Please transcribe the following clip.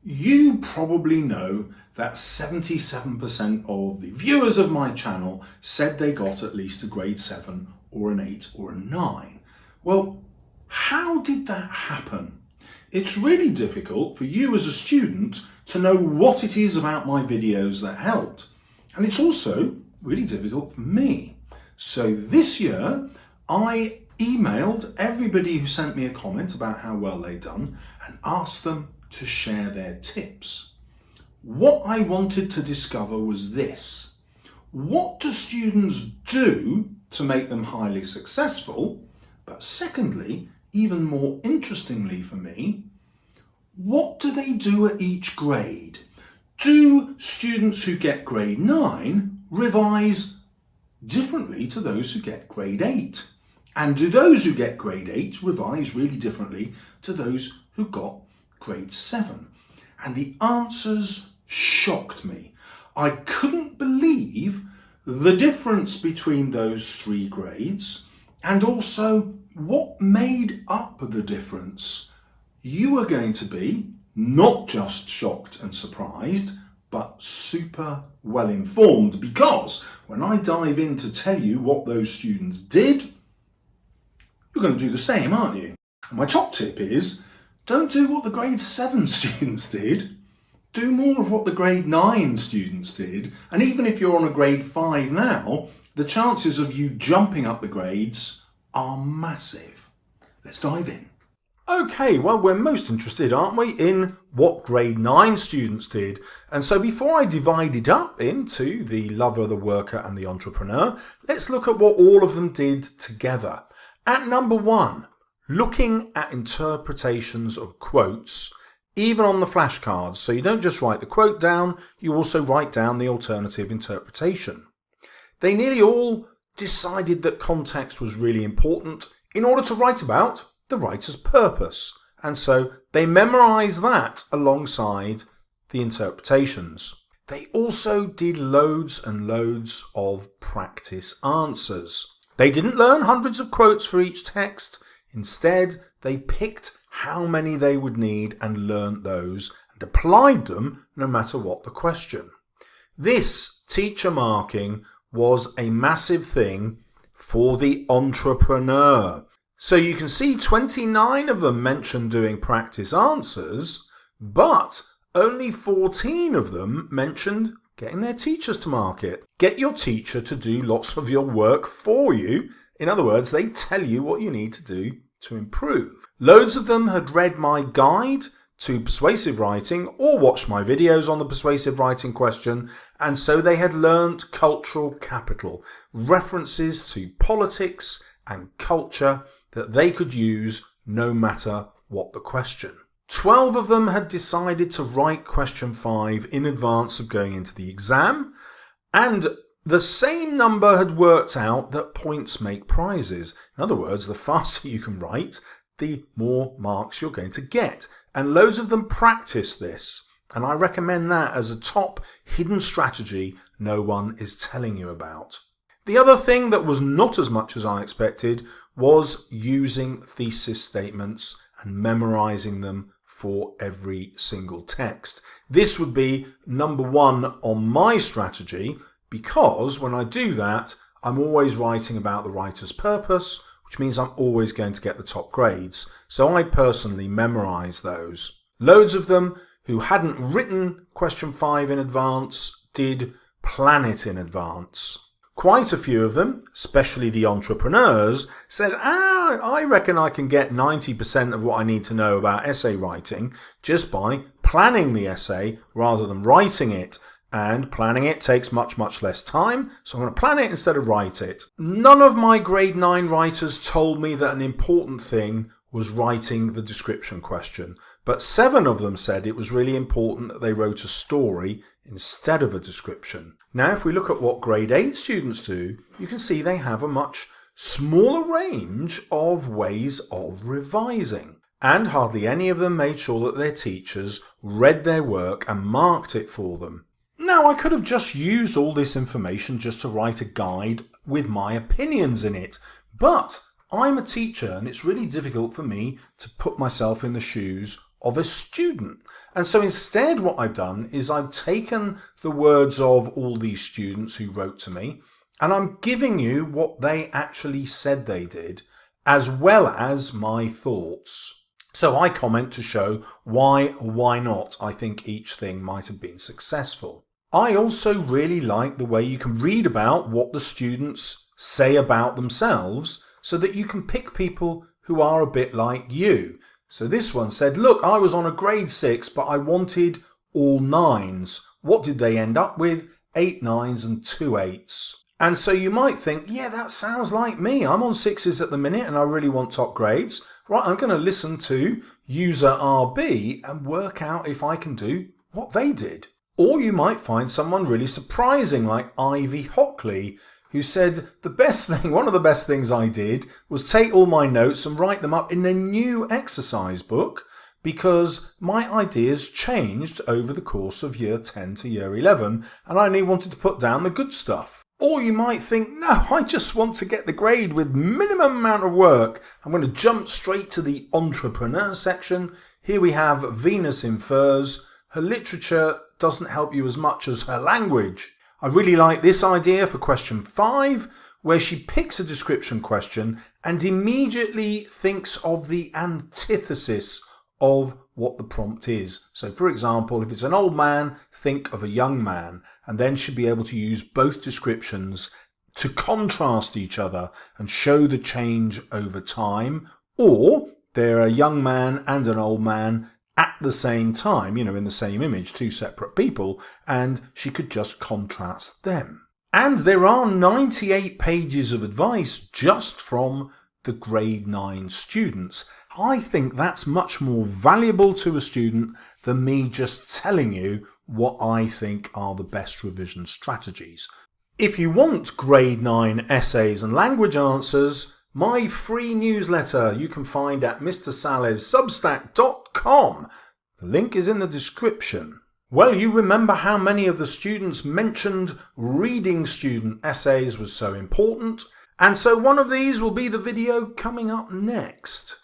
You probably know that 77% of the viewers of my channel said they got at least a grade 7 or an 8 or a 9. Well, how did that happen? It's really difficult for you as a student to know what it is about my videos that helped. And it's also really difficult for me. So this year, I emailed everybody who sent me a comment about how well they'd done and asked them to share their tips. What I wanted to discover was this: what do students do to make them highly successful? But secondly, even more interestingly for me, what do they do at each grade? Do students who get grade 9 revise differently to those who get grade 8? And do those who get grade 8 revise really differently to those who got grade 7? And the answers shocked me. I couldn't believe the difference between those three grades and also what made up the difference. You are going to be not just shocked and surprised, but super well informed, because when I dive in to tell you what those students did, you're going to do the same, aren't you? My top tip is, don't do what the grade 7 students did. Do more of what the grade 9 students did. And even if you're on a grade 5 now, the chances of you jumping up the grades are massive. Let's dive in. Okay, well, we're most interested, aren't we, in what grade 9 students did. And so before I divide it up into the lover, the worker and the entrepreneur, let's look at what all of them did together. At number 1, looking at interpretations of quotes, even on the flashcards. So you don't just write the quote down, you also write down the alternative interpretation. They nearly all decided that context was really important in order to write about the writer's purpose. And so they memorized that alongside the interpretations. They also did loads and loads of practice answers. They didn't learn hundreds of quotes for each text. Instead, they picked how many they would need and learnt those and applied them no matter what the question. This teacher marking was a massive thing for the entrepreneur. So you can see 29 of them mentioned doing practice answers, but only 14 of them mentioned getting their teachers to mark it. Get your teacher to do lots of your work for you. In other words, they tell you what you need to do to improve. Loads of them had read my guide to persuasive writing or watched my videos on the persuasive writing question, and so they had learnt cultural capital, references to politics and culture that they could use no matter what the question. 12 of them had decided to write question 5 in advance of going into the exam, and the same number had worked out that points make prizes. In other words, the faster you can write, the more marks you're going to get. And loads of them practice this. And I recommend that as a top hidden strategy no one is telling you about. The other thing that was not as much as I expected was using thesis statements and memorizing them for every single text. This would be number 1 on my strategy, because when I do that, I'm always writing about the writer's purpose, which means I'm always going to get the top grades. So I personally memorize those. Loads of them who hadn't written question 5 in advance did plan it in advance. Quite a few of them, especially the entrepreneurs, said, I reckon I can get 90% of what I need to know about essay writing just by planning the essay rather than writing it. And planning it takes much, much less time, so I'm going to plan it instead of write it. None of my grade 9 writers told me that an important thing was writing the description question, but 7 of them said it was really important that they wrote a story instead of a description. Now, if we look at what grade 8 students do, you can see they have a much smaller range of ways of revising. And hardly any of them made sure that their teachers read their work and marked it for them. Now, I could have just used all this information just to write a guide with my opinions in it, but I'm a teacher and it's really difficult for me to put myself in the shoes of a student. And so instead what I've done is I've taken the words of all these students who wrote to me, and I'm giving you what they actually said they did, as well as my thoughts. So I comment to show why or why not I think each thing might have been successful. I also really like the way you can read about what the students say about themselves so that you can pick people who are a bit like you. So this one said, look, I was on a grade 6, but I wanted all 9s. What did they end up with? 8 9s and 2 8s. And so you might think, yeah, that sounds like me. I'm on 6s at the minute and I really want top grades. Right, I'm going to listen to user RB and work out if I can do what they did. Or you might find someone really surprising like Ivy Hockley, who said one of the best things I did was take all my notes and write them up in a new exercise book because my ideas changed over the course of year 10 to year 11 and I only wanted to put down the good stuff. Or you might think, no, I just want to get the grade with minimum amount of work. I'm going to jump straight to the entrepreneur section. Here we have Venus in Furs. Her literature doesn't help you as much as her language. I really like this idea for question 5, where she picks a description question and immediately thinks of the antithesis of what the prompt is. So for example, if it's an old man, think of a young man, and then she'll be able to use both descriptions to contrast each other and show the change over time. Or they're a young man and an old man at the same time, in the same image, 2 separate people, and she could just contrast them. And there are 98 pages of advice just from the grade 9 students. I think that's much more valuable to a student than me just telling you what I think are the best revision strategies. If you want grade 9 essays and language answers, my free newsletter you can find at mrsallessubstack.com. The link is in the description. Well, you remember how many of the students mentioned reading student essays was so important, and so one of these will be the video coming up next.